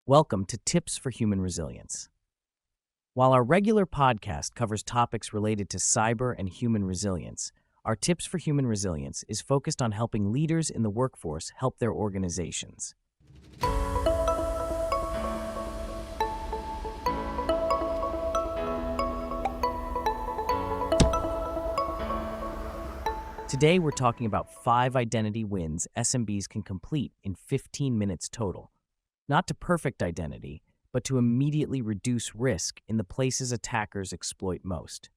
Welcome to Tips for Human Resilience. While our regular podcast covers topics related to cyber and human resilience, our Tips for Human Resilience is focused on helping leaders in the workforce help their organizations. Today, we're talking about 5 identity wins SMBs can complete in 15 minutes total. Not to perfect identity, but to immediately reduce risk in the places attackers exploit most.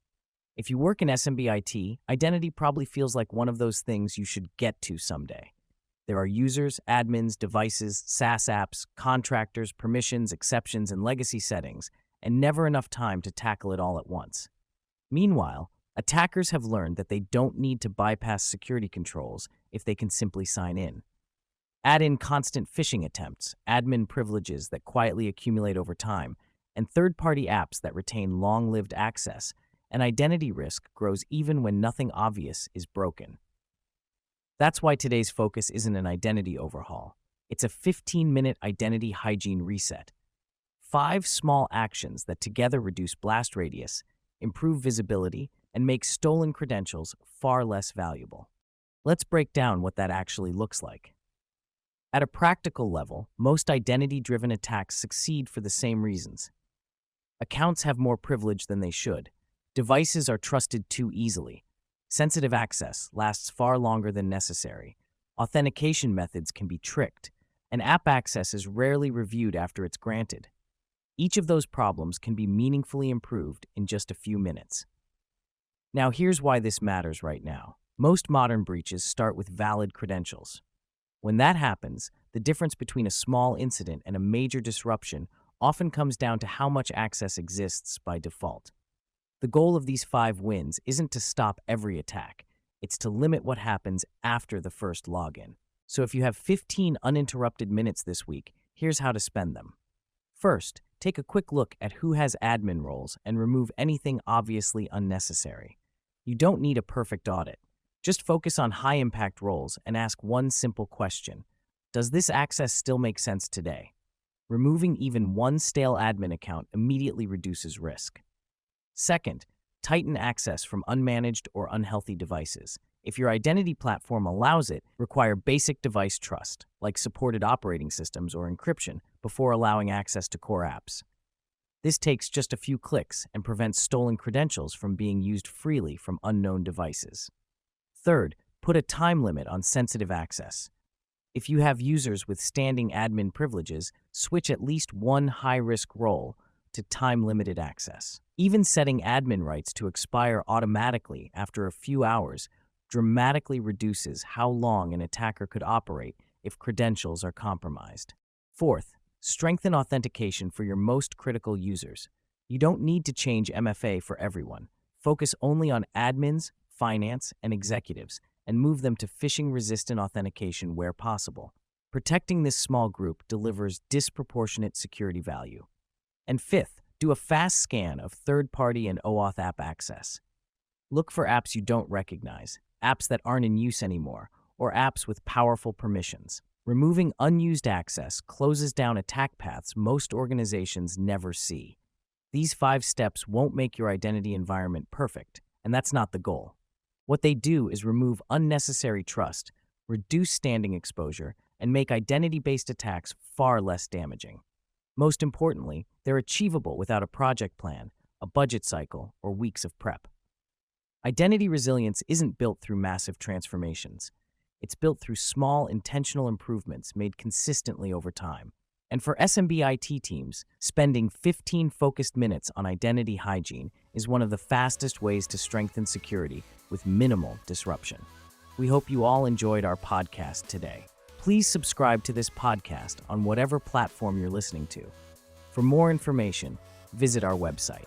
If you work in SMB IT, identity probably feels like one of those things you should get to someday. There are users, admins, devices, SaaS apps, contractors, permissions, exceptions, and legacy settings, and never enough time to tackle it all at once. Meanwhile, attackers have learned that they don't need to bypass security controls if they can simply sign in. Add in constant phishing attempts, admin privileges that quietly accumulate over time, and third-party apps that retain long-lived access, and identity risk grows even when nothing obvious is broken. That's why today's focus isn't an identity overhaul. It's a 15-minute identity hygiene reset. 5 small actions that together reduce blast radius, improve visibility, and make stolen credentials far less valuable. Let's break down what that actually looks like. At a practical level, most identity-driven attacks succeed for the same reasons. Accounts have more privilege than they should. Devices are trusted too easily. Sensitive access lasts far longer than necessary. Authentication methods can be tricked, and app access is rarely reviewed after it's granted. Each of those problems can be meaningfully improved in just a few minutes. Now, here's why this matters right now. Most modern breaches start with valid credentials. When that happens, the difference between a small incident and a major disruption often comes down to how much access exists by default. The goal of these 5 wins isn't to stop every attack, it's to limit what happens after the first login. So if you have 15 uninterrupted minutes this week, here's how to spend them. First, take a quick look at who has admin roles and remove anything obviously unnecessary. You don't need a perfect audit. Just focus on high-impact roles and ask one simple question. Does this access still make sense today? Removing even one stale admin account immediately reduces risk. Second, tighten access from unmanaged or unhealthy devices. If your identity platform allows it, require basic device trust, like supported operating systems or encryption, before allowing access to core apps. This takes just a few clicks and prevents stolen credentials from being used freely from unknown devices. Third, put a time limit on sensitive access. If you have users with standing admin privileges, switch at least one high-risk role to time-limited access. Even setting admin rights to expire automatically after a few hours dramatically reduces how long an attacker could operate if credentials are compromised. Fourth, strengthen authentication for your most critical users. You don't need to change MFA for everyone. Focus only on admins, finance, and executives, and move them to phishing-resistant authentication where possible. Protecting this small group delivers disproportionate security value. And fifth, do a fast scan of third-party and OAuth app access. Look for apps you don't recognize, apps that aren't in use anymore, or apps with powerful permissions. Removing unused access closes down attack paths most organizations never see. These 5 steps won't make your identity environment perfect, and that's not the goal. What they do is remove unnecessary trust, reduce standing exposure, and make identity-based attacks far less damaging. Most importantly, they're achievable without a project plan, a budget cycle, or weeks of prep. Identity resilience isn't built through massive transformations. It's built through small, intentional improvements made consistently over time. And for SMB IT teams, spending 15 focused minutes on identity hygiene is one of the fastest ways to strengthen security with minimal disruption. We hope you all enjoyed our podcast today. Please subscribe to this podcast on whatever platform you're listening to. For more information, visit our website.